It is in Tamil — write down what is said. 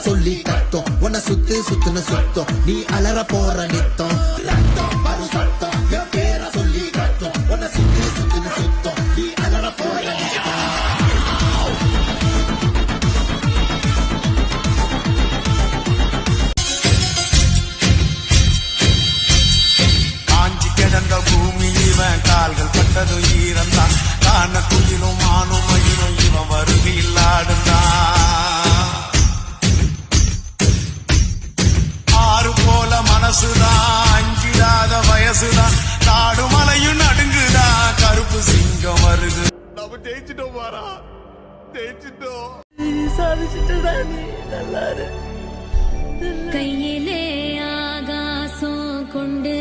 சொல்லி கத்தோம் உன்னை சுத்துன்னு சுத்தம் நீ அலற போற நித்தம் ரத்தம் வரும் சத்தம் என் பேரை சொல்லி கத்தோம் உன்னை சுத்துன்னு சுத்தம் நீ அலற போற நித்தம். காஞ்சி கிடந்த பூமி இவன் கால்கள் பட்டதும் ஈரந்தான் காண குயிலும் மானும் மயிலும் இவன் வருகையில் ஆடுந்தான் ஆறு போல மனசுதான் அஞ்சிடாத வயசுதான் காடு மலையும் நடுங்குதான் கருப்பு சிங்கம் வருது நம்ம ஜெயிச்சிட்டோம் பாரா ஜெயிச்சிட்டோம் கையிலே ஆகாசம் கொண்டு